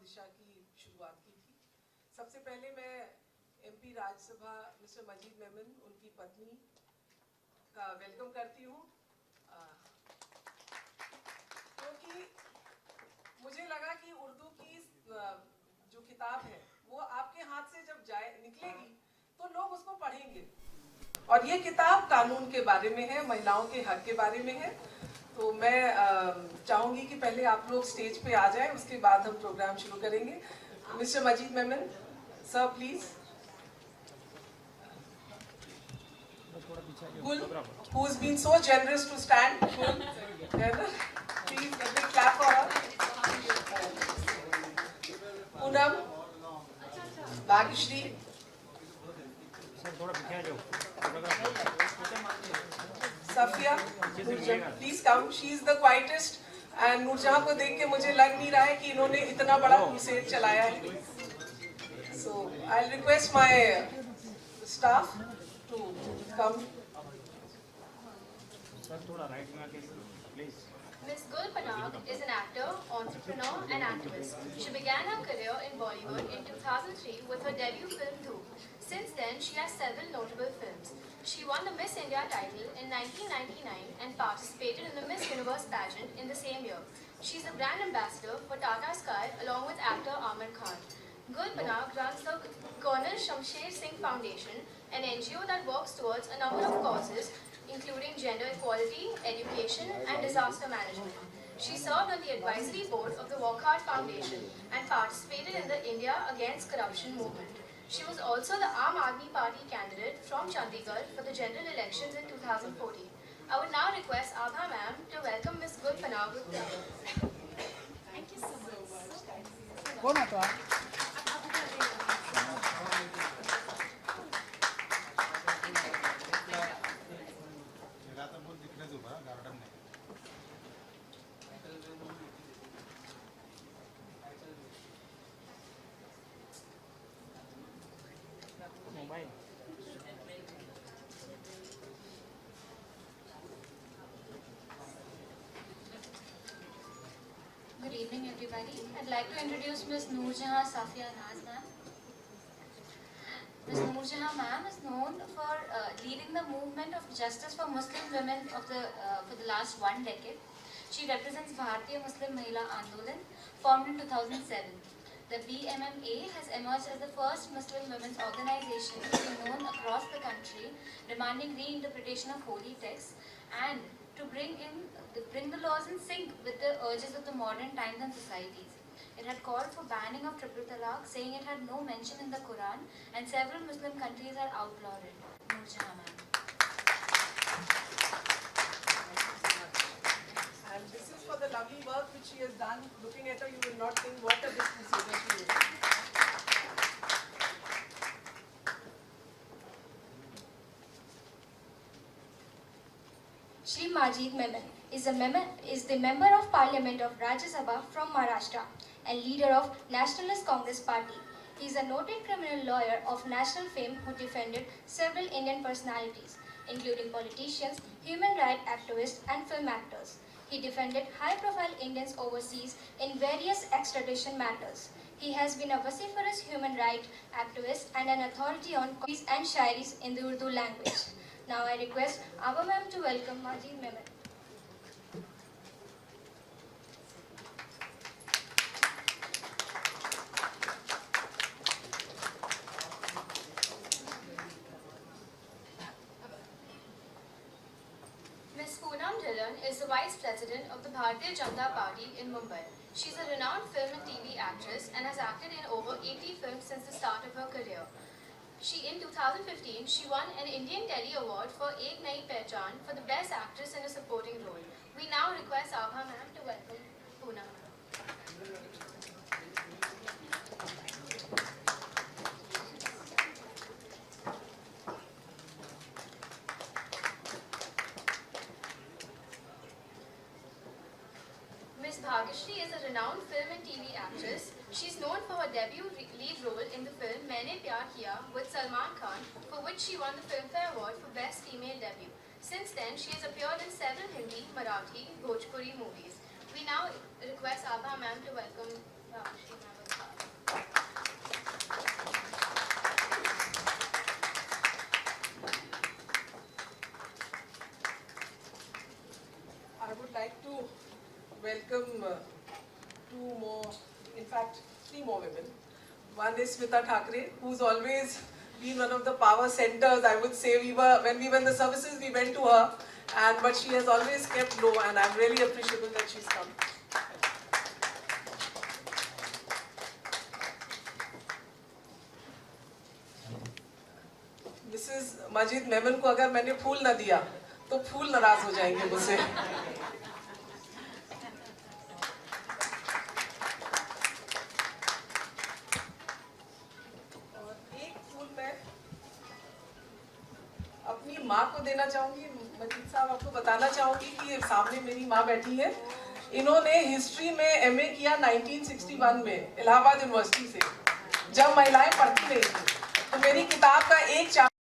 दिशा की शुरुआत की थी। सबसे पहले मैं एमपी राज्यसभा मिस्टर मजीद मेमन, उनकी पत्नी का वेलकम करती हूँ, क्योंकि मुझे लगा कि उर्दू की जो किताब है वो आपके हाथ से जब निकलेगी तो लोग उसको पढ़ेंगे, और ये किताब कानून के बारे में है, महिलाओं के हक के बारे में है। तो मैं चाहूंगी कि पहले आप लोग स्टेज पे आ जाएं, उसके बाद हम प्रोग्राम शुरू करेंगे। Mister Majid Memon sir, please. Gul, who's been so generous to stand. Gul, please a big clap for her. Poonam, Bhagyashree, Safia, please come. She is the quietest. And Noorjahan को देख के मुझे लग नहीं रहा है कि इन्होंने इतना बड़ा क्रूसेड चलाया है. So I'll request my staff to come. Ms. Gul Panag is an actor, entrepreneur and activist. She began her career in Bollywood in 2003 with her debut film Dhoop. Since then, she has several notable films. She won the Miss India title in 1999 and participated in the Miss Universe pageant in the same year. She is a brand ambassador for Tata Sky along with actor Amir Khan. Gul Panag runs the Colonel Shamsher Singh Foundation, an NGO that works towards a number of causes including gender equality, education and disaster management. She served on the advisory board of the Wockhardt Foundation and participated in the India Against Corruption movement. She was also the Aam Aadmi Party candidate from Chandigarh for the general elections in 2014. I would now request Abha ma'am to welcome Ms. Gul Panag with prayer. Thank you so much. Good evening, everybody. I'd like to introduce Ms. Noorjahan Safia Naz ma'am. Ms. Noorjahan ma'am is known for leading the movement of justice for Muslim women for the last 1 decade. She represents Bharatiya Muslim Mahila Andolan, formed in 2007. The BMMA has emerged as the first Muslim women's organization to be known across the country, demanding reinterpretation of holy texts and to bring the laws in sync with the urges of the modern times and societies. It had called for banning of triple talaq, saying it had no mention in the Quran, and several Muslim countries had outlawed it. Noorjahan ma'am. And this is for the lovely work which she has done. Looking at her, you will not think what a big crusader she is. Shri Majid Memon is the Member of Parliament of Rajya Sabha from Maharashtra and leader of Nationalist Congress Party. He is a noted criminal lawyer of national fame who defended several Indian personalities, including politicians, human rights activists and film actors. He defended high-profile Indians overseas in various extradition matters. He has been a vociferous human rights activist and an authority on poems and shairis in the Urdu language. Now I request Abha ma'am to welcome Majid Memon. Ms. Poonam Dhillon is the Vice President of the Bharatiya Janata Party in Mumbai. She is a renowned film and TV actress and has acted in over 80 films since the start of her career. In 2015, she won an Indian Telly Award for Ek Nayi Pehchan for the Best Actress in a Supporting Role. We now request Abha ma'am to welcome Poonam. Ms. Bhagyashree is a renowned film and TV actress. She is known for her debut lead role in the film Maine Pyar Kiya with Salman Khan, for which she won the Filmfare Award for Best Female Debut. Since then, she has appeared in several Hindi, Marathi, Bhojpuri movies. We now request Abha ma'am to welcome Bhagyashree ma'am. like to welcome two more, in fact, three more women. One is Smita Thakre, who's always been one of the power centers. I would say when we were in the services, we went to her, but she has always kept low, and I'm really appreciable that she's come. Mrs. Majid Memon को अगर मैंने फूल न दिया, तो फूल नाराज हो जाएंगे मुझसे. माँ को देना चाहूंगी. मजीद साहब, आपको बताना चाहूंगी कि सामने मेरी माँ बैठी है. इन्होंने हिस्ट्री में एमए किया 1961 में इलाहाबाद यूनिवर्सिटी से, जब महिलाएं पढ़ती नहीं थी. तो मेरी किताब का एक चैप्टर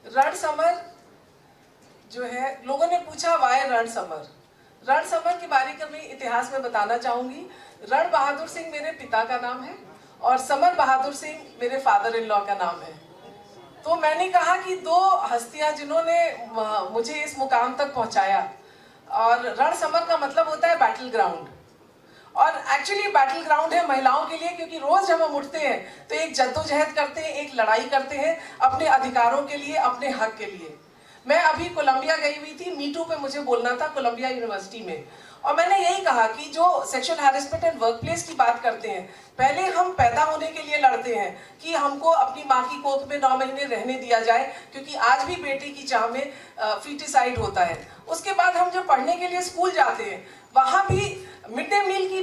रण समर जो है, लोगों ने पूछा वाई रण समर. रण समर के बारे में इतिहास में बताना चाहूंगी. रण बहादुर सिंह मेरे पिता का नाम है और समर बहादुर सिंह मेरे फादर इन लॉ का नाम है. तो मैंने कहा कि दो हस्तियां जिन्होंने मुझे इस मुकाम तक पहुंचाया, और रण समर का मतलब होता है बैटल ग्राउंड, और एक्चुअली बैटल ग्राउंड है महिलाओं के लिए, क्योंकि रोज जब हम उठते हैं तो एक जद्दोजहद करते हैं, एक लड़ाई करते हैं अपने अधिकारों के लिए, अपने हक के लिए. मैं अभी कोलंबिया गई हुई थी, मीटू पे मुझे बोलना था कोलंबिया यूनिवर्सिटी में, और मैंने यही कहा कि जो sexual harassment and work place की बात करते हैं, पहले हम पैदा होने के लिए लड़ते हैं कि हमको अपनी माँ की कोख में 9 महीने रहने दिया जाए, क्योंकि आज भी बेटी की चाह में फीटिसाइड होता है. उसके बाद हम जब पढ़ने के लिए स्कूल जाते हैं, वहाँ भी मिड डे मील की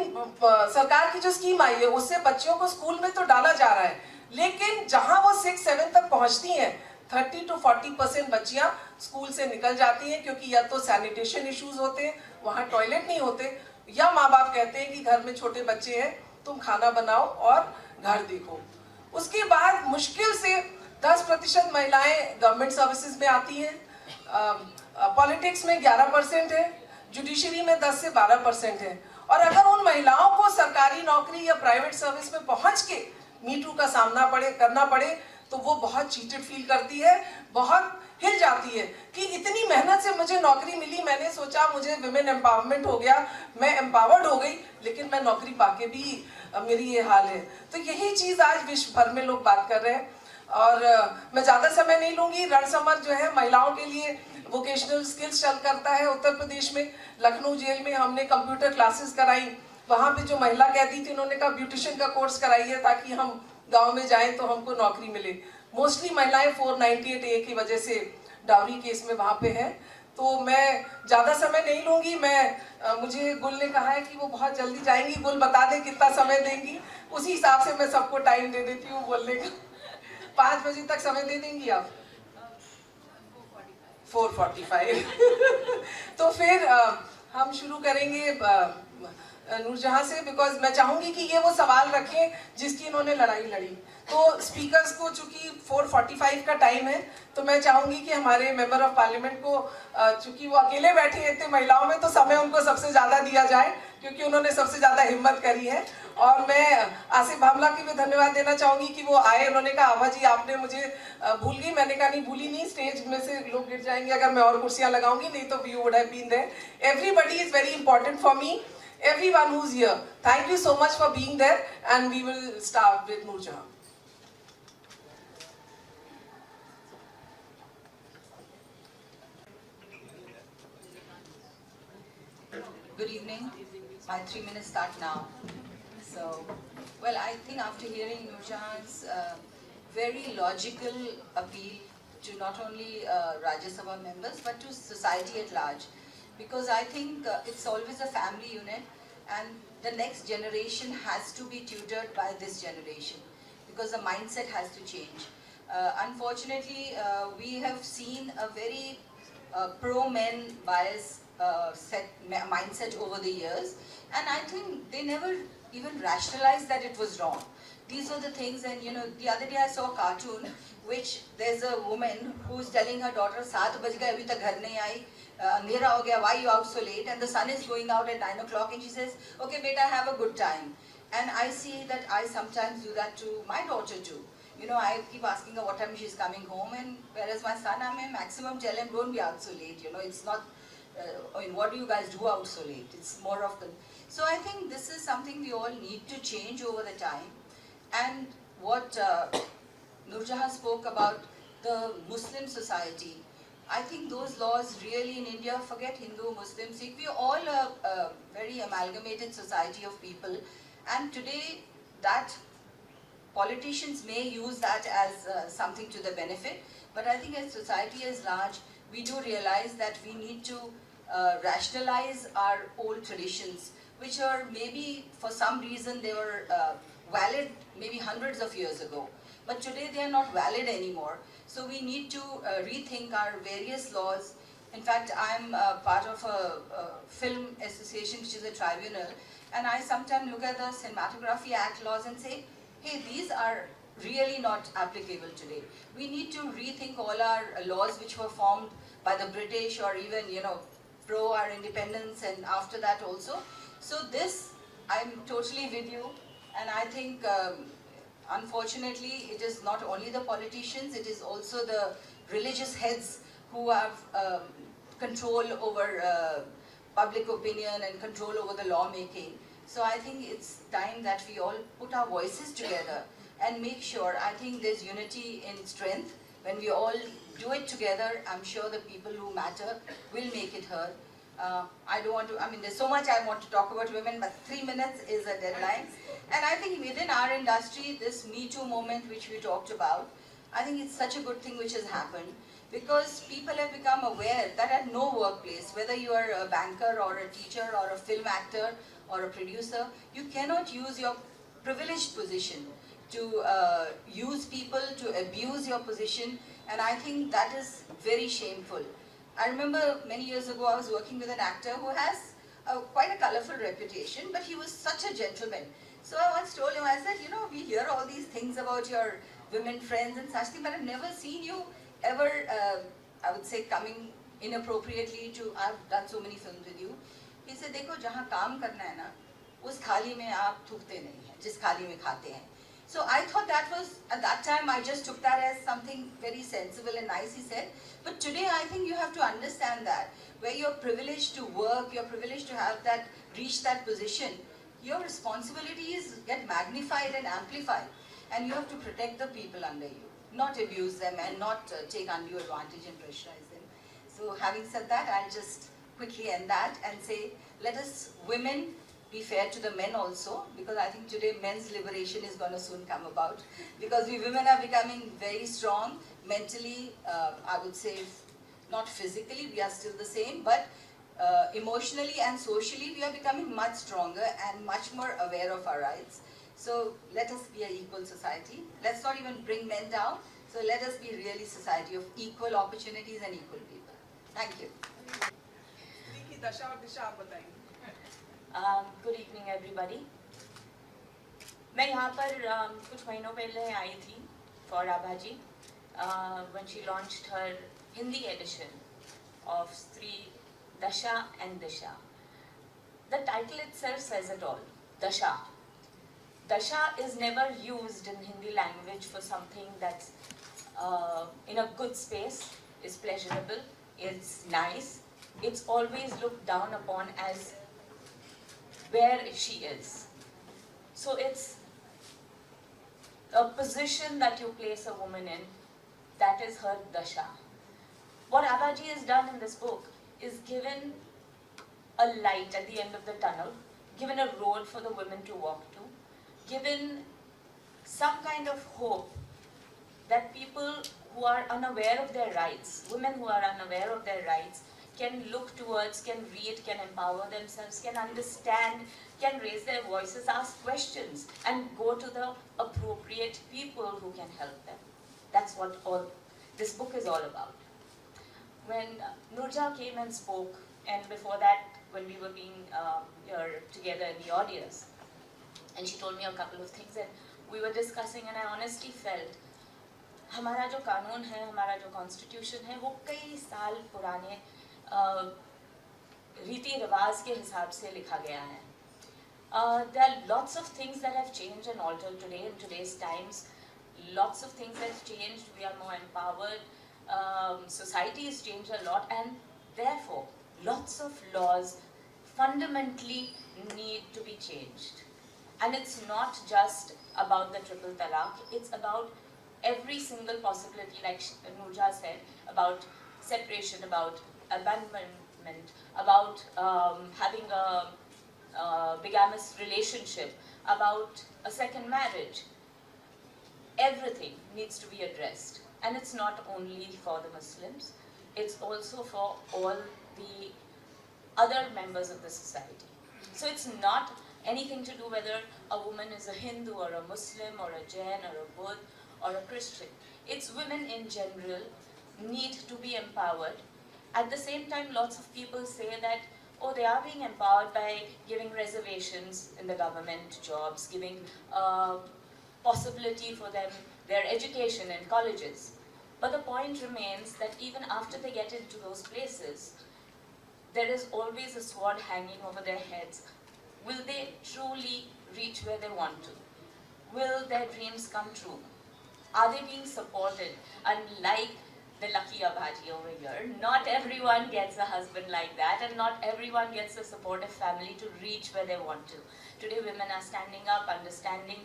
सरकार की जो स्कीम आई है, उससे बच्चों को स्कूल में तो डाला जा रहा है, लेकिन जहाँ वो 6-7 तक पहुँचती हैं, 30 to 40% बच्चियां स्कूल से निकल जाती हैं, क्योंकि या तो सैनिटेशन इश्यूज होते हैं, वहाँ टॉयलेट नहीं होते, या माँ बाप कहते हैं कि घर में छोटे बच्चे हैं, तुम खाना बनाओ और घर देखो. उसके बाद मुश्किल से 10% महिलाएं गवर्नमेंट सर्विसेज में आती हैं. पॉलिटिक्स में 11% है, जुडिशरी में 10 से 12% है. और अगर उन महिलाओं को सरकारी नौकरी या प्राइवेट सर्विस में पहुंच के मीटू का सामना करना पड़े, तो वो बहुत चीटेड फील करती है, बहुत हिल जाती है कि इतनी मेहनत से मुझे नौकरी मिली, मैंने सोचा मुझे विमेन एम्पावरमेंट हो गया, मैं एम्पावर्ड हो गई, लेकिन मैं नौकरी पाके भी मेरी ये हाल है. तो यही चीज आज विश्व भर में लोग बात कर रहे हैं. और मैं ज्यादा समय नहीं लूंगी. रण समर जो है महिलाओं के लिए वोकेशनल स्किल्स चल करता है. उत्तर प्रदेश में लखनऊ जेल में हमने कंप्यूटर क्लासेस कराई. वहां पे जो महिला कैदी थी, उन्होंने कहा ब्यूटिशियन का कोर्स कराई है ताकि हम गांव में जाएं तो हमको नौकरी मिले. मोस्टली महिलाएं 498A की वजह से डाउरी केस में वहां पे है. तो मैं ज्यादा समय नहीं लूंगी. मुझे गुल ने कहा है कि वो बहुत जल्दी जाएंगी. गुल बता दे कितना समय देंगी, उसी हिसाब से मैं सबको टाइम दे देती हूँ बोलने का. 5 बजे तक समय दे देंगी आप? 4:45. तो फिर हम शुरू करेंगे नूरजहां से, बिकॉज मैं चाहूंगी कि ये वो सवाल रखें जिसकी इन्होंने लड़ाई लड़ी. तो स्पीकर्स को चूंकि 4:45 का टाइम है, तो मैं चाहूंगी कि हमारे मेंबर ऑफ पार्लियामेंट को, चूंकि वो अकेले बैठे हैं इतने महिलाओं में, तो समय उनको सबसे ज्यादा दिया जाए, क्योंकि उन्होंने सबसे ज्यादा हिम्मत करी है. और मैं आसिफ भामला की भी धन्यवाद देना चाहूंगी कि वो आए. उन्होंने कहा आभा जी आपने मुझे भूल गई. मैंने कहा नहीं भूली नहीं, स्टेज में से लोग गिर जाएंगे अगर मैं और कुर्सियां लगाऊंगी, नहीं तो you would have been there. Everybody is very important for me. Everyone who's here, thank you so much for being there, and we will start with Noorjahan. Good evening. My 3 minutes start now. So, well, I think after hearing Noorjahan's very logical appeal to not only Rajya Sabha members but to society at large, because I think it's always a family unit, and the next generation has to be tutored by this generation because the mindset has to change. Unfortunately, we have seen a very pro-men bias mindset over the years, and I think they never even rationalized that it was wrong. These are the things, and you know, the other day I saw a cartoon which there's a woman who's telling her daughter, 7 baj gaye, abhi tak ghar nahi aayi, andhera ho gaya, why are you out so late? And the sun is going out at 9 o'clock, and she says, okay beta, have a good time. And I see that I sometimes do that to my daughter too. You know, I keep asking her what time she's coming home, and whereas my son, I may maximum tell him, don't be out so late. You know, it's not, I mean, what do you guys do out so late? It's more of the... So I think this is something we all need to change over the time. And what Noorjahan spoke about the Muslim society, I think those laws really in India, forget Hindu, Muslim, Sikh, we are all a very amalgamated society of people. And today that politicians may use that as something to the benefit, but I think as society as large, we do realize that we need to rationalize our old traditions, which are maybe for some reason they were valid maybe hundreds of years ago, but today they are not valid anymore. So we need to rethink our various laws. In fact, I'm part of a film association, which is a tribunal, and I sometimes look at the Cinematography Act laws and say, hey, these are really not applicable today. We need to rethink all our laws which were formed by the British or even, you know, pro our independence and after that also. So this, I'm totally with you, and I think unfortunately it is not only the politicians, it is also the religious heads who have control over public opinion and control over the lawmaking. So I think it's time that we all put our voices together and make sure, I think there's unity in strength. When we all do it together, I'm sure the people who matter will make it heard. I don't want to, I mean, there's so much I want to talk about women, but 3 minutes is a deadline. And I think within our industry, this Me Too moment which we talked about, I think it's such a good thing which has happened, because people have become aware that at no workplace, whether you are a banker or a teacher or a film actor or a producer, you cannot use your privileged position to use people, to abuse your position, and I think that is very shameful. I remember many years ago I was working with an actor who has quite a colorful reputation, but he was such a gentleman. So I once told him, I said, you know, we hear all these things about your women friends and such things, but I've never seen you ever, I would say, coming inappropriately to, I've done so many films with you. He said, देखो जहाँ काम करना है ना, उस थाली में आप थूकते नहीं हैं, जिस थाली में खाते हैं. So I thought that was, at that time I just took that as something very sensible and nice, he said. But today I think you have to understand that, where you're privileged to work, you're privileged to have that, reach that position, your responsibilities get magnified and amplified. And you have to protect the people under you, not abuse them and not take undue advantage and pressurize them. So having said that, I'll just quickly end that and say, let us women be fair to the men also, because I think today men's liberation is going to soon come about, because we women are becoming very strong mentally, I would say not physically, we are still the same, but emotionally and socially we are becoming much stronger and much more aware of our rights. So let us be an equal society. Let's not even bring men down. So let us be really society of equal opportunities and equal people. Thank you. दशा और दिशा आप बताएंगे. Good evening everybody. मैं यहाँ पर कुछ महीनों पहले आई थी for Abha ji when she launched her Hindi edition of Stri Dasha and Disha. The title itself says it all. Dasha. Dasha is never used in Hindi language for something that's in a good space, is pleasurable, it's nice. It's always looked down upon as where she is. So it's a position that you place a woman in, that is her dasha. What Abaji has done in this book is given a light at the end of the tunnel, given a road for the women to walk to, given some kind of hope that people who are unaware of their rights, women who are unaware of their rights, can look towards, can read, can empower themselves, can understand, can raise their voices, ask questions, and go to the appropriate people who can help them. That's what all this book is all about. When Nurja came and spoke, and before that, when we were being here together in the audience, and she told me a couple of things, and we were discussing, and I honestly felt, हमारा जो कानून है, हमारा जो constitution है, वो कई साल पुराने रीति रिवाज के हिसाब से लिखा गया है. There are lots of things that have changed and altered today in today's times. Lots of things have changed. We are more empowered. Society has changed a lot, and therefore, lots of laws fundamentally need to be changed. And it's not just about the triple talaq. It's about every single possibility, like Nurja said, about separation, about abandonment, about having a bigamous relationship, about a second marriage. Everything needs to be addressed. And it's not only for the Muslims, it's also for all the other members of the society. So it's not anything to do whether a woman is a Hindu or a Muslim or a Jain or a Buddha or a Christian. It's women in general need to be empowered. At the same time, lots of people say that, oh, they are being empowered by giving reservations in the government jobs, giving possibility for them, their education in colleges. But the point remains that even after they get into those places, there is always a sword hanging over their heads. Will they truly reach where they want to? Will their dreams come true? Are they being supported? Unlike the lucky Abhaji over here, not everyone gets a husband like that, and not everyone gets a supportive family to reach where they want to. Today women are standing up, understanding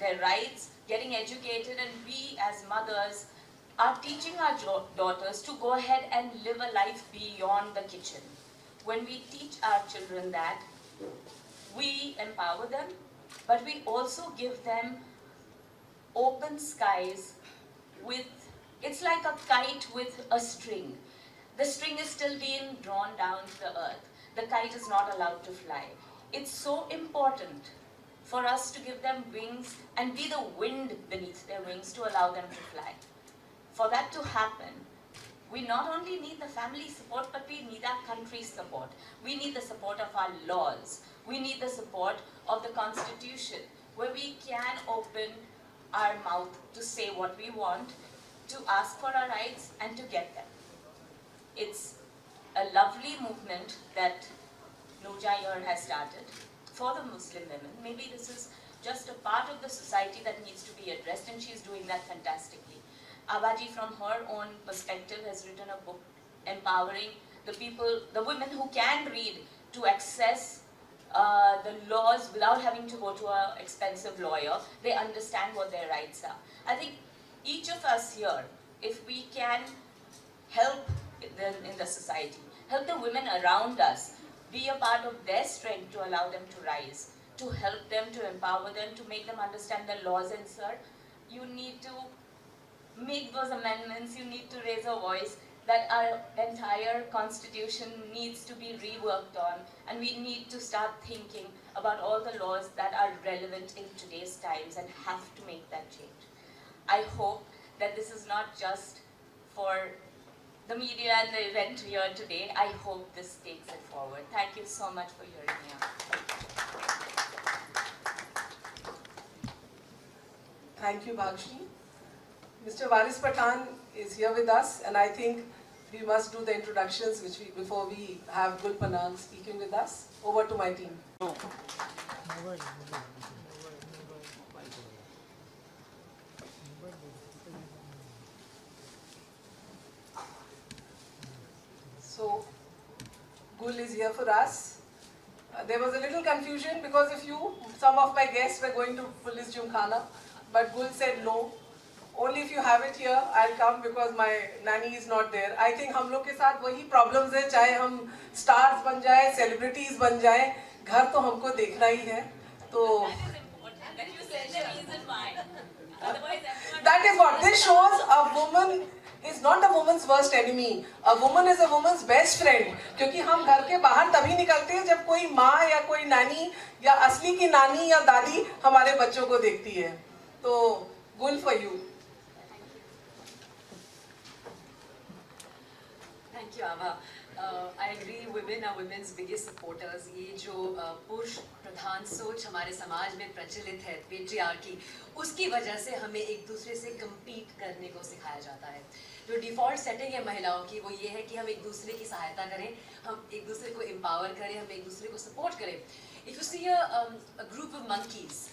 their rights, getting educated, and we as mothers are teaching our daughters to go ahead and live a life beyond the kitchen. When we teach our children that, we empower them, but we also give them open skies with, it's like a kite with a string. The string is still being drawn down to the earth. The kite is not allowed to fly. It's so important for us to give them wings and be the wind beneath their wings to allow them to fly. For that to happen, we not only need the family support, but we need our country's support. We need the support of our laws. We need the support of the Constitution, where we can open our mouth to say what we want, to ask for our rights, and to get them. It's a lovely movement that Nurja here has started for the Muslim women. Maybe this is just a part of the society that needs to be addressed, and she's doing that fantastically. Abaji, from her own perspective, has written a book empowering the people, the women who can read, to access the laws without having to go to an expensive lawyer. They understand what their rights are. I think each of us here, if we can help in the society, help the women around us, be a part of their strength to allow them to rise, to help them, to empower them, to make them understand the laws, and sir, you need to make those amendments, you need to raise a voice that our entire constitution needs to be reworked on, and we need to start thinking about all the laws that are relevant in today's times and have to make that change. I hope that this is not just for the media and the event here today. I hope this takes it forward. Thank you so much for hearing me out. Thank you, Bhagshri. Mr. Waris Pathan is here with us, and I think we must do the introductions before we have Gul Panag speaking with us. Over to my team. So, Gul is here for us. There was a little confusion because some of my guests were going to Police Gymkhana, but Gul said no. Only if you have it here, I'll come because my nanny is not there. I think हम लोग के साथ वही problems है, चाहे हम stars बन जाए, celebrities बन जाए, घर तो हमको देखना ही है. तो That you said the reason why. Otherwise, that is what this shows. A woman is not a woman's worst enemy. A woman is a woman's best friend. क्योंकि हम घर के बाहर तभी निकलते हैं जब कोई माँ या कोई नानी या असली की नानी या दादी हमारे बच्चों को देखती है. तो गुल for you. Thank you, Ava. I agree, women are women's biggest supporters. ये जो पुरुष प्रधान सोच हमारे समाज में प्रचलित है, पेट्रियार्की, उसकी वजह से हमें एक दूसरे से compete करने को सिखाया जाता है. जो डिफॉल्ट सेटिंग है महिलाओं की वो ये है कि हम एक दूसरे की सहायता करें, हम एक दूसरे को एम्पावर करें, हम एक दूसरे को सपोर्ट करें. If you see a group of monkeys,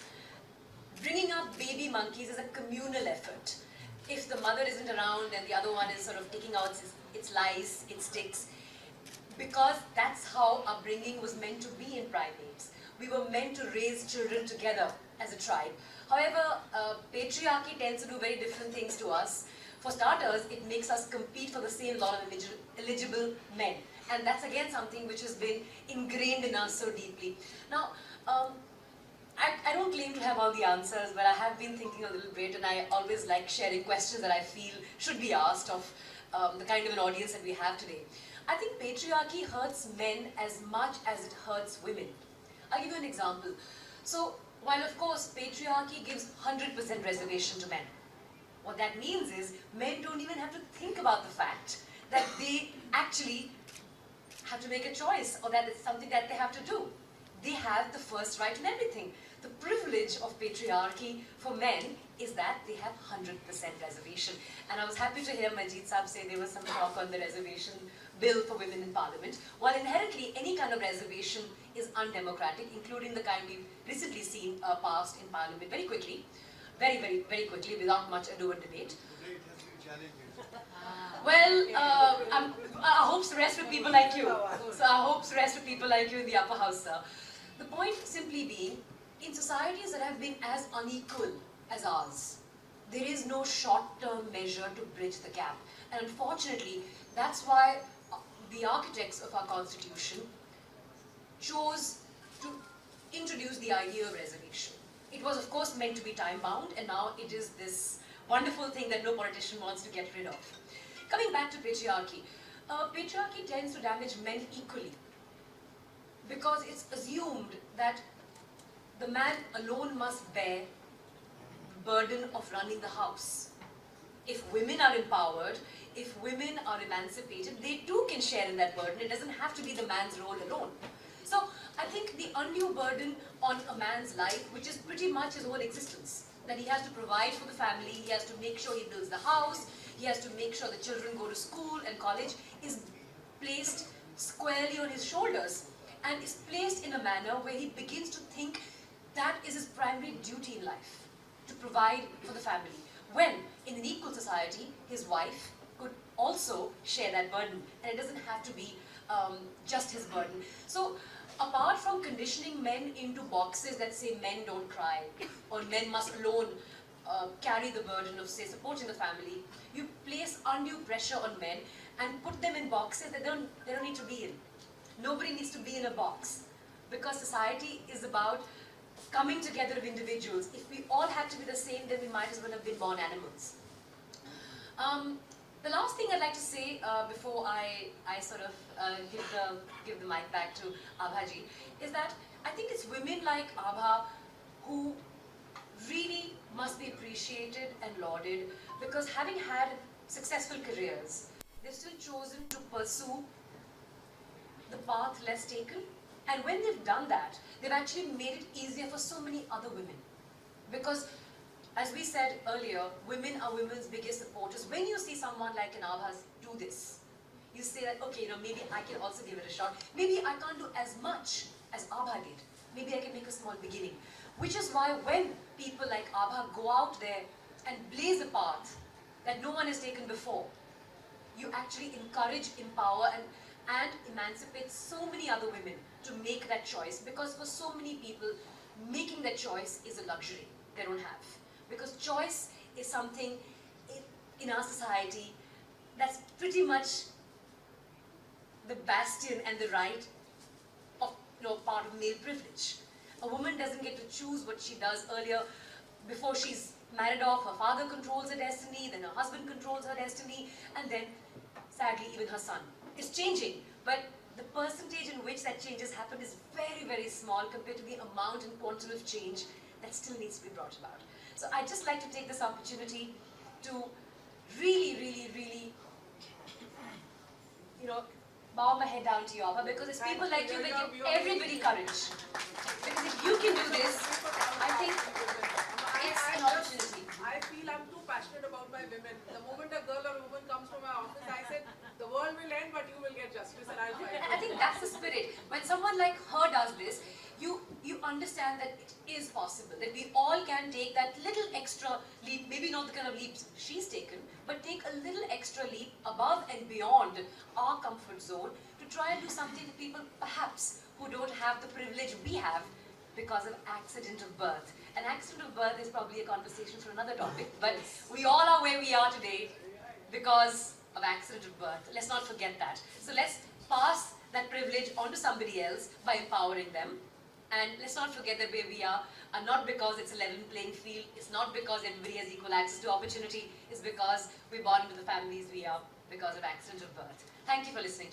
bringing up baby monkeys is a communal effort. If the mother isn't around and the other one is sort of taking out its lice, its sticks, because that's how upbringing was meant to be in primates. We were meant to raise children together as a tribe. However, patriarchy tends to do very different things to us. For starters, it makes us compete for the same lot of eligible men. And that's again something which has been ingrained in us so deeply. Now, I don't claim to have all the answers, but I have been thinking a little bit, and I always like sharing questions that I feel should be asked of the kind of an audience that we have today. I think patriarchy hurts men as much as it hurts women. I'll give you an example. So, while of course patriarchy gives 100% reservation to men, what that means is men don't even have to think about the fact that they actually have to make a choice or that it's something that they have to do. They have the first right in everything. The privilege of patriarchy for men is that they have 100% reservation. And I was happy to hear Manjeet Saab say there was some talk on the reservation bill for women in parliament. While inherently any kind of reservation is undemocratic, including the kind we've recently seen passed in parliament very quickly, very quickly, without much ado and debate. Well, our hopes rest with people like you. So our hopes rest with people like you in the upper house, sir. The point simply being, in societies that have been as unequal as ours, there is no short-term measure to bridge the gap. And unfortunately, that's why the architects of our constitution chose to introduce the idea of reservation. It was of course meant to be time-bound, and now it is this wonderful thing that no politician wants to get rid of. Coming back to patriarchy, patriarchy tends to damage men equally because it's assumed that the man alone must bear the burden of running the house. If women are empowered, if women are emancipated, they too can share in that burden. It doesn't have to be the man's role alone. So I think the undue burden on a man's life, which is pretty much his whole existence, that he has to provide for the family, he has to make sure he builds the house, he has to make sure the children go to school and college, is placed squarely on his shoulders and is placed in a manner where he begins to think that is his primary duty in life, to provide for the family. When, in an equal society, his wife could also share that burden, and it doesn't have to be just his burden. So, apart from conditioning men into boxes that say men don't cry, or men must alone carry the burden of, say, supporting the family, you place undue pressure on men and put them in boxes that they don't need to be in. Nobody needs to be in a box, because society is about coming together of individuals. If we all had to be the same, then we might as well have been born animals. The last thing I'd like to say before I sort of give the mic back to Abhaji is that I think it's women like Abha who really must be appreciated and lauded, because having had successful careers, they've still chosen to pursue the path less taken. And when they've done that, they've actually made it easier for so many other women. Because, as we said earlier, women are women's biggest supporters. When you see someone like an Abha do this, you say that, okay, maybe I can also give it a shot. Maybe I can't do as much as Abha did. Maybe I can make a small beginning. Which is why when people like Abha go out there and blaze a path that no one has taken before, you actually encourage, empower, and emancipate so many other women to make that choice, because for so many people, making that choice is a luxury they don't have. Because choice is something in our society that's pretty much the bastion and the right of, part of male privilege. A woman doesn't get to choose what she does earlier before she's married off, her father controls her destiny, then her husband controls her destiny, and then, sadly, even her son. It's changing, but the percentage in which that change has happened is very, very small compared to the amount and quantum of change that still needs to be brought about. So I'd just like to take this opportunity to really, bow my head down to you, Abha, because it's people like you that give everybody courage. Because if you can do this, I think it's an opportunity. I feel I'm too passionate about my women. The moment a girl or a woman comes to my office, I said, the world will end, but you will get justice, and I'll try. And I think that's the spirit. When someone like her does this, you understand that it is possible, that we all can take that little extra leap, maybe not the kind of leaps she's taken, but take a little extra leap above and beyond our comfort zone to try and do something to people perhaps who don't have the privilege we have because of accident of birth. An accident of birth is probably a conversation for another topic, but we all are where we are today because of accident of birth. Let's not forget that. So let's pass that privilege on to somebody else by empowering them. And let's not forget that where we are not because it's a level playing field, it's not because everybody has equal access to opportunity, it's because we're born into the families we are because of accident of birth. Thank you for listening.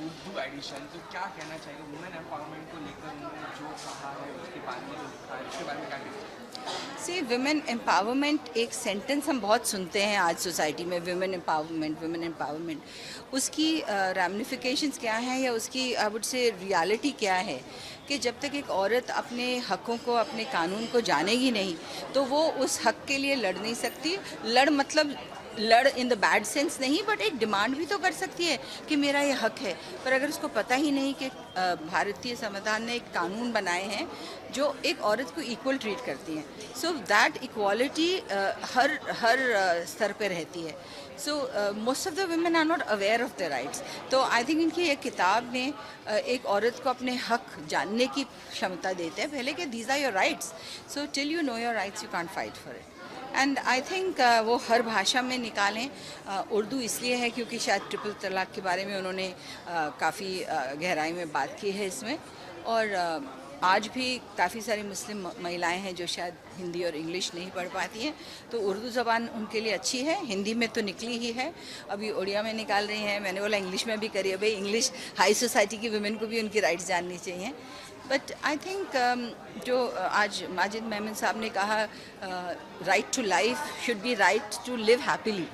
Urdu edition, तो क्या कहना चाहिए women empowerment को लेकर उन्होंने जो कहा है उसके बारे में जो लिखा है उसके बारे में क्या कहना? सी विमेन एम्पावरमेंट एक सेंटेंस हम बहुत सुनते हैं आज सोसाइटी में, विमेन एम्पावरमेंट। उसकी रैमिफिकेशंस क्या हैं या उसकी आई वुड से रियलिटी क्या है कि जब तक एक औरत अपने हकों को, अपने कानून को जानेगी नहीं तो वो उस हक के लिए लड़ नहीं सकती। लड़ मतलब लड़ इन द बैड सेंस नहीं, बट एक डिमांड भी तो कर सकती है कि मेरा ये हक है। पर अगर उसको पता ही नहीं कि भारतीय संविधान ने एक कानून बनाए हैं जो एक औरत को इक्वल ट्रीट करती हैं, सो दैट इक्वालिटी हर स्तर पे रहती है। So most of the women are not aware of the rights. तो आई थिंक इनकी ये किताब में एक औरत को अपने हक जानने की क्षमता देते हैं पहले कि these are your rights, so till you know your rights you can't fight for it. And I think वो हर भाषा में निकालें। उर्दू इसलिए है क्योंकि शायद ट्रिपल तलाक के बारे में उन्होंने काफ़ी गहराई में बात की है इसमें, और आज भी काफ़ी सारी मुस्लिम महिलाएं हैं जो शायद हिंदी और इंग्लिश नहीं पढ़ पाती हैं, तो उर्दू ज़बान उनके लिए अच्छी है। हिंदी में तो निकली ही है, अभी उड़िया में निकाल रही हैं। मैंने बोला इंग्लिश में भी करिए, भाई इंग्लिश हाई सोसाइटी की वुमेन को भी उनकी राइट्स जाननी चाहिए। बट आई थिंक जो आज माजिद मेमन साहब ने कहा, right to life should be right to live happily.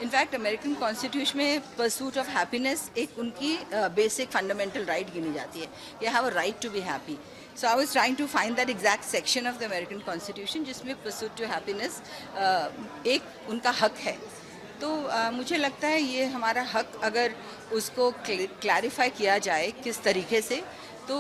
In fact American constitution में परसूट ऑफ हैप्पीनेस एक उनकी बेसिक फंडामेंटल राइट गिनी जाती है, you have a right to be happy. So I was trying to find that exact section of the American constitution जिसमें pursuit to happiness एक उनका हक है। तो मुझे लगता है ये हमारा हक अगर उसको क्लैरिफाई किया जाए किस तरीके से, तो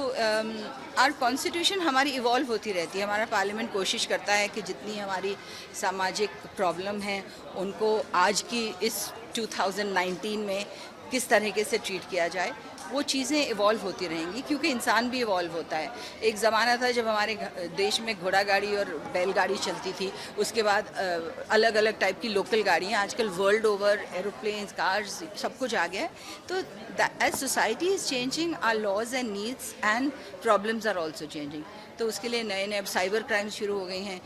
आर कॉन्स्टिट्यूशन हमारी इवॉल्व होती रहती है। हमारा पार्लियामेंट कोशिश करता है कि जितनी हमारी सामाजिक प्रॉब्लम हैं उनको आज की इस 2019 में किस तरीके से ट्रीट किया जाए, वो चीज़ें इवॉल्व होती रहेंगी क्योंकि इंसान भी इवॉल्व होता है। एक ज़माना था जब हमारे देश में घोड़ा गाड़ी और बैलगाड़ी चलती थी, उसके बाद अलग अलग टाइप की लोकल गाड़ियाँ, आजकल वर्ल्ड ओवर एरोप्लेन्स, कार्स, सब कुछ आ गया है। तो as society is changing, our laws and needs and problems are also changing. तो उसके लिए नए नए साइबर क्राइम शुरू हो गई हैं।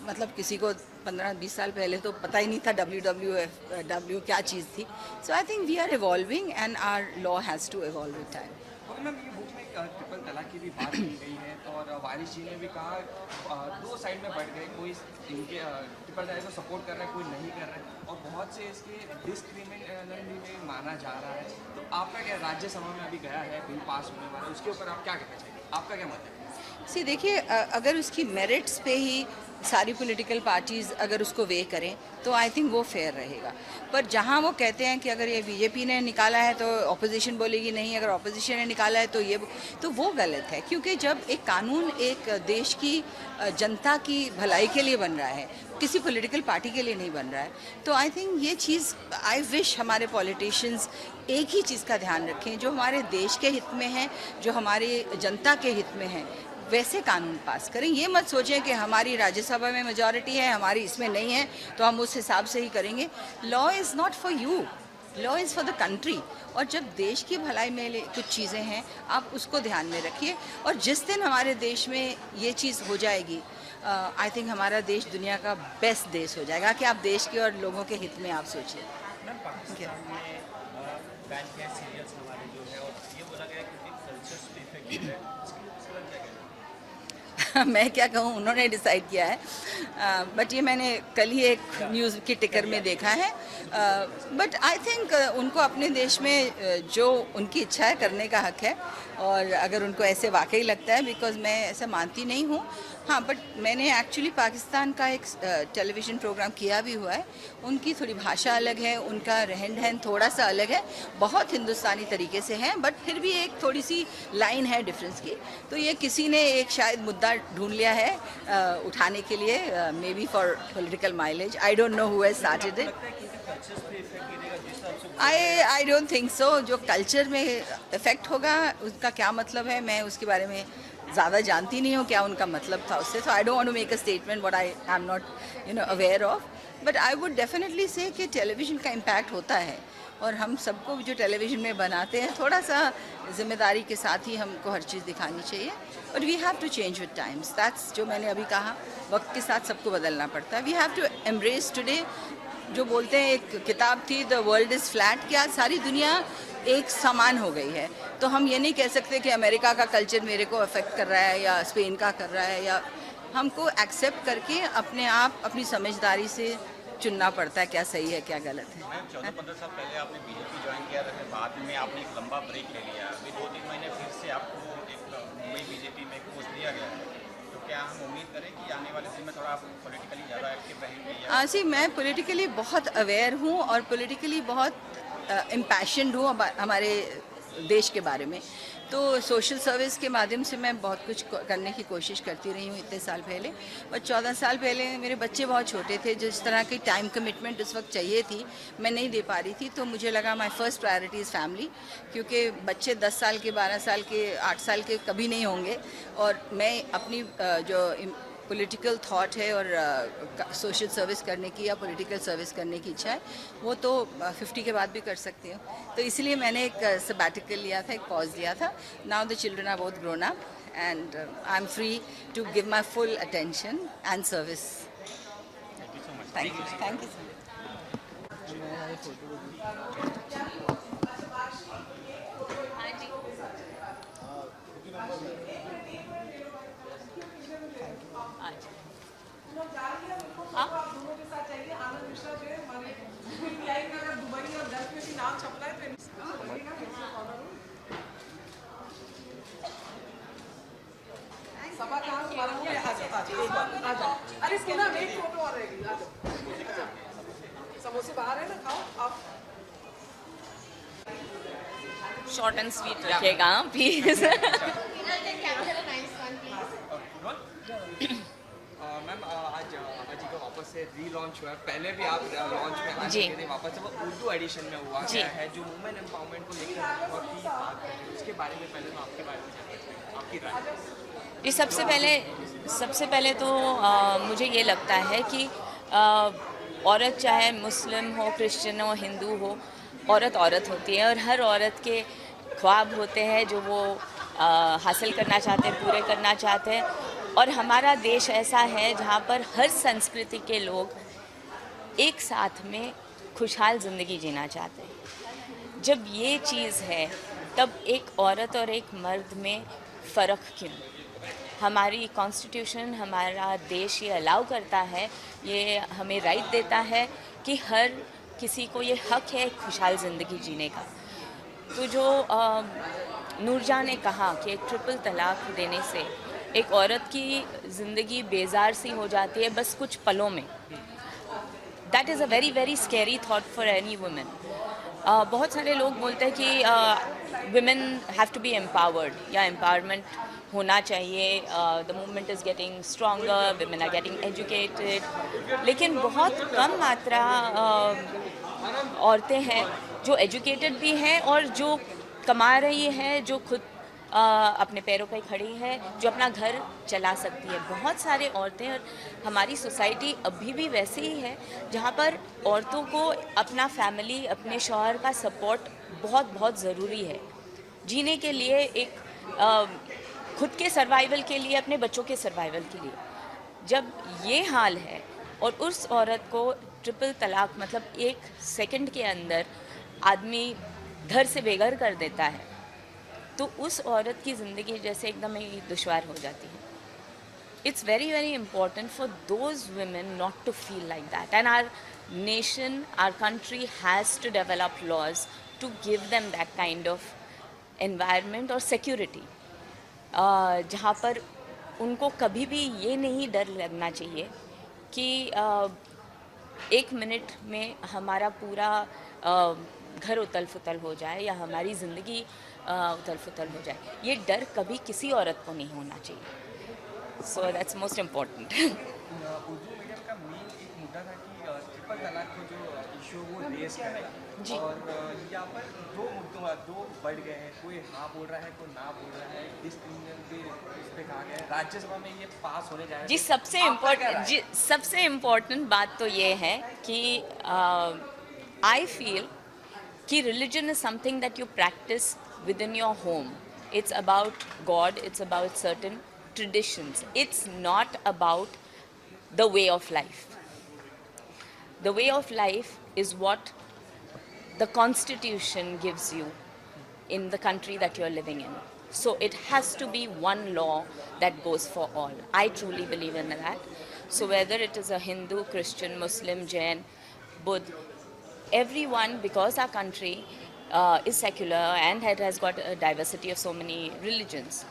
मतलब किसी को 15-20 साल पहले तो पता ही नहीं था WWF क्या चीज़ थी। So I think we are evolving and our law has to evolve with time. और मैम ये बुक में ट्रिपल तलाक की भी बात की गई है, और वारिस जी ने भी कहा दो साइड में बढ़ गए, कोई इनके ट्रिपल तलाक को सपोर्ट कर रहा है, कोई नहीं कर रहा है, और बहुत से इसके डिस्क्रिमिनेशन भी माना जा रहा है। तो आपका क्या, राज्यसभा में अभी गया है बिल पास होने वाला है, उसके ऊपर आप क्या कहना चाहिए, आपका क्या मत है? सी देखिए, अगर उसकी मेरिट्स पे ही सारी पॉलिटिकल पार्टीज़ अगर उसको वे करें तो आई थिंक वो फेयर रहेगा। पर जहाँ वो कहते हैं कि अगर ये बीजेपी ने निकाला है तो ऑपोजिशन बोलेगी नहीं, अगर ऑपोजिशन ने निकाला है तो वो गलत है। क्योंकि जब एक कानून एक देश की जनता की भलाई के लिए बन रहा है, किसी पॉलिटिकल पार्टी के लिए नहीं बन रहा है, तो आई थिंक ये चीज़, आई विश हमारे पॉलिटिशियंस एक ही चीज़ का ध्यान रखें जो हमारे देश के हित में है, जो हमारी जनता के हित में है, वैसे कानून पास करें। ये मत सोचें कि हमारी राज्यसभा में मेजॉरिटी है, हमारी इसमें नहीं है तो हम उस हिसाब से ही करेंगे। Law is not for you, law is for the country. और जब देश की भलाई में कुछ चीज़ें हैं आप उसको ध्यान में रखिए, और जिस दिन हमारे देश में ये चीज़ हो जाएगी, आई थिंक हमारा देश दुनिया का बेस्ट देश हो जाएगा। कि आप देश के और लोगों के हित में आप सोचिए। मैं क्या कहूँ, उन्होंने डिसाइड किया है, बट ये मैंने कल ही एक न्यूज़ की टिकर में देखा है। बट आई थिंक उनको अपने देश में जो उनकी इच्छा है करने का हक है, और अगर उनको ऐसे वाकई लगता है, बिकॉज मैं ऐसा मानती नहीं हूँ। हाँ, बट मैंने एक्चुअली पाकिस्तान का एक टेलीविज़न प्रोग्राम किया भी हुआ है। उनकी थोड़ी भाषा अलग है, उनका रहन सहन थोड़ा सा अलग है, बहुत हिंदुस्तानी तरीके से हैं, बट फिर भी एक थोड़ी सी लाइन है डिफरेंस की। तो ये किसी ने एक शायद मुद्दा ढूंढ लिया है उठाने के लिए, may be for political mileage, I don't know who has started it. I don't think so. जो कल्चर में इफ़ेक्ट होगा उसका क्या मतलब है, मैं उसके बारे में ज़्यादा जानती नहीं हूँ क्या उनका मतलब था उससे। So I don't want to make a statement what I am not aware of. But I would definitely say कि टेलीविज़न का इम्पैक्ट होता है, और हम सबको जो टेलीविज़न में बनाते हैं थोड़ा सा जिम्मेदारी के साथ ही हमको हर चीज़ दिखानी चाहिए। But we have to change with times, that's जो मैंने अभी कहा, वक्त के साथ सबको बदलना पड़ता है। We have to embrace today. जो बोलते हैं, एक किताब थी द वर्ल्ड इज़ फ्लैट, कि आज सारी दुनिया एक समान हो गई है। तो हम ये नहीं कह सकते कि अमेरिका का कल्चर मेरे को अफेक्ट कर रहा है या स्पेन का कर रहा है, या हमको एक्सेप्ट करके अपने आप अपनी समझदारी से चुनना पड़ता है क्या सही है क्या गलत है। 14-15 साल पहले आपने बीजेपी ज्वाइन किया था, बाद में आपने एक लंबा ब्रेक ले लिया, अभी 2-3 महीने फिर से आपको एक मुंबई बीजेपी में पोस्ट दिया गया है। तो क्या हम उम्मीद करें कि आने वाले दिन में थोड़ा आप पॉलिटिकली ज़्यादा एक्टिव रहेंगे? जी, मैं पॉलिटिकली बहुत अवेयर हूँ और पॉलिटिकली बहुत इम्पैशन्ड हूँ हमारे देश के बारे में। तो सोशल सर्विस के माध्यम से मैं बहुत कुछ करने की कोशिश करती रही हूँ इतने साल पहले। और 14 साल पहले मेरे बच्चे बहुत छोटे थे, जिस तरह की टाइम कमिटमेंट उस वक्त चाहिए थी मैं नहीं दे पा रही थी। तो मुझे लगा my first priority is family, क्योंकि बच्चे 10 साल के, 12 साल के, 8 साल के कभी नहीं होंगे। और मैं अपनी जो पॉलिटिकल थॉट है और सोशल सर्विस करने की या पॉलिटिकल सर्विस करने की इच्छा है, वो तो 50 के बाद भी कर सकती हूँ। तो इसलिए मैंने एक सबैटिकल लिया था, एक पॉज लिया था। Now the children are both grown up and I am free to give my full attention and service. Thank you so much. सभा कहाँ तुम्हारा मुंह है? आ जाओ। अरे सुना, मेरी फोटो आ रहेगी। आ जाओ। समोसे बाहर है ना, खाओ आप। शॉर्ट एंड स्वीट रखिएगा प्लीज। मैम आज आबाजी का वापस से रीलॉन्च हुआ है। पहले भी आप लॉन्च में आए थे, वापस से वो उर्दू एडिशन में हुआ गया है, जो वुमेन एम्पावरमेंट को लेकर बहुत ही बात कर रहे हैं। उसके बारे में पहले तो आपके बारे में जानते हैं, आपकी राय। जी, सबसे पहले तो मुझे ये लगता है कि औरत चाहे मुस्लिम हो, क्रिश्चियन हो, हिंदू हो, औरत औरत होती है और हर औरत के ख्वाब होते हैं जो वो हासिल करना चाहते हैं, पूरे करना चाहते हैं। और हमारा देश ऐसा है जहाँ पर हर संस्कृति के लोग एक साथ में खुशहाल ज़िंदगी जीना चाहते हैं। जब ये चीज़ है तब एक औरत और एक मर्द में फ़र्क क्यों? हमारी कॉन्स्टिट्यूशन, हमारा देश ये अलाउ करता है, ये हमें राइट देता है कि हर किसी को ये हक है खुशहाल ज़िंदगी जीने का। तो जो नूरजहां ने कहा कि एक ट्रिपल तलाक देने से एक औरत की ज़िंदगी बेजार सी हो जाती है बस कुछ पलों में, that is a very very scary thought for any women. बहुत सारे लोग बोलते हैं कि women have to be empowered या empowerment होना चाहिए, the movement is getting stronger, women are getting educated, लेकिन बहुत कम मात्रा औरतें हैं जो एजुकेटेड भी हैं और जो कमा रही हैं, जो खुद अपने पैरों पे खड़ी है, जो अपना घर चला सकती है। बहुत सारे औरतें, और हमारी सोसाइटी अभी भी वैसे ही है जहाँ पर औरतों को अपना फैमिली, अपने शौहर का सपोर्ट बहुत बहुत ज़रूरी है जीने के लिए, एक खुद के सर्वाइवल के लिए, अपने बच्चों के सर्वाइवल के लिए। जब ये हाल है और उस औरत को ट्रिपल तलाक मतलब 1 सेकंड के अंदर आदमी घर से बेघर कर देता है, तो उस औरत की ज़िंदगी जैसे एकदम ही दुश्वार हो जाती है। It's very very important for those women not to feel like that, and our nation, our country has to develop laws to give them that kind of environment और security, जहाँ पर उनको कभी भी ये नहीं डर लगना चाहिए कि 1 मिनट में हमारा पूरा घर उतल फुतल हो जाए या हमारी ज़िंदगी उतल फुतल हो जाए। ये डर कभी किसी औरत को नहीं होना चाहिए। So that's most important. Urdu medium का मेन एक मुद्दा था कि ट्रिपल तलाक को जो इशू वो रेस करेगा, और यहाँ पर दो बढ़ गए हैं, कोई हाँ बोल रहा है, कोई ना बोल रहा है। डिस्क्रिमिनेशन भी इस पे कहा गया है, राज्यसभा में ये पास होने जा रहा है। जी, सबसे इम्पोर्टेंट बात तो ये है कि आई फील कि religion is something that you practice within your home. It's about God, it's about certain traditions. It's not about the way of life. The way of life is what the Constitution gives you in the country that you're living in. So it has to be one law that goes for all. I truly believe in that. So whether it is a Hindu, Christian, Muslim, Jain, Buddha, everyone, because our country is secular and it has got a diversity of so many religions,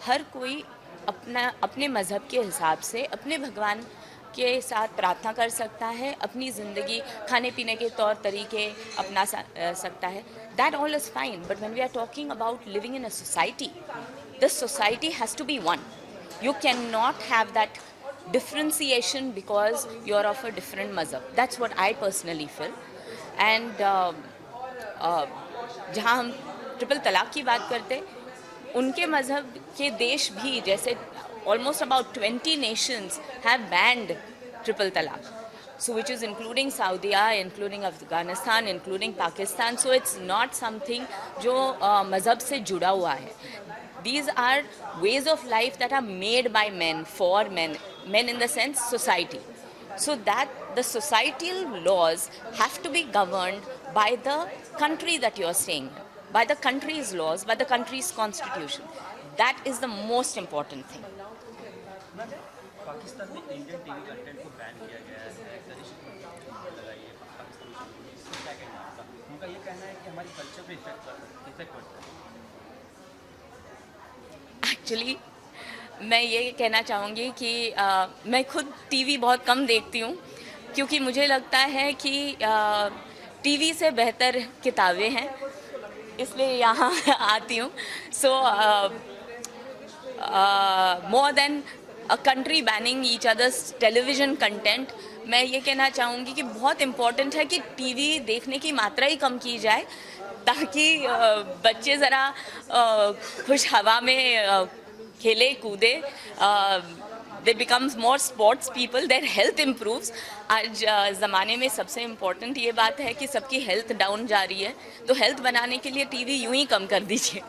हर कोई अपने मज़हब के हिसाब से अपने भगवान के साथ प्रार्थना कर सकता है, अपनी ज़िंदगी खाने पीने के तौर तरीके अपना सकता है. That all is fine, but when we are talking about living in a society, this society has to be one. You cannot have that differentiation because you're of a different mazhab. That's what I personally feel. And जहाँ हम triple talaq की बात करते, उनके मज़हब के देश भी जैसे almost about 20 nations have banned triple talaq. So which is including Saudi, including Afghanistan, including Pakistan. So it's not something जो मज़हब से जुड़ा हुआ है. These are ways of life that are made by men, for men, men in the sense society. So that the societal laws have to be governed by the country that you are staying in, by the country's laws, by the country's constitution. That is the most important thing. Pakistan में Indian TV content को ban किया गया है, लगाइए पाकिस्तानी क्या कहना है आपका? उनका ये कहना है कि हमारे कल्चर पे इफेक्ट पड़ता है. एक्चुअली मैं ये कहना चाहूँगी कि मैं खुद टीवी बहुत कम देखती हूँ, क्योंकि मुझे लगता है कि टीवी से बेहतर किताबें हैं, इसलिए यहाँ आती हूँ. सो more than a country banning each other's television content, मैं ये कहना चाहूँगी कि बहुत इम्पोर्टेंट है कि टीवी देखने की मात्रा ही कम की जाए, ताकि बच्चे ज़रा खुश हवा में खेले कूदे, they becomes more sports people, their health improves. आज ज़माने में सबसे इम्पोर्टेंट ये बात है कि सबकी हेल्थ डाउन जा रही है, तो हेल्थ बनाने के लिए टीवी यूं ही कम कर दीजिए.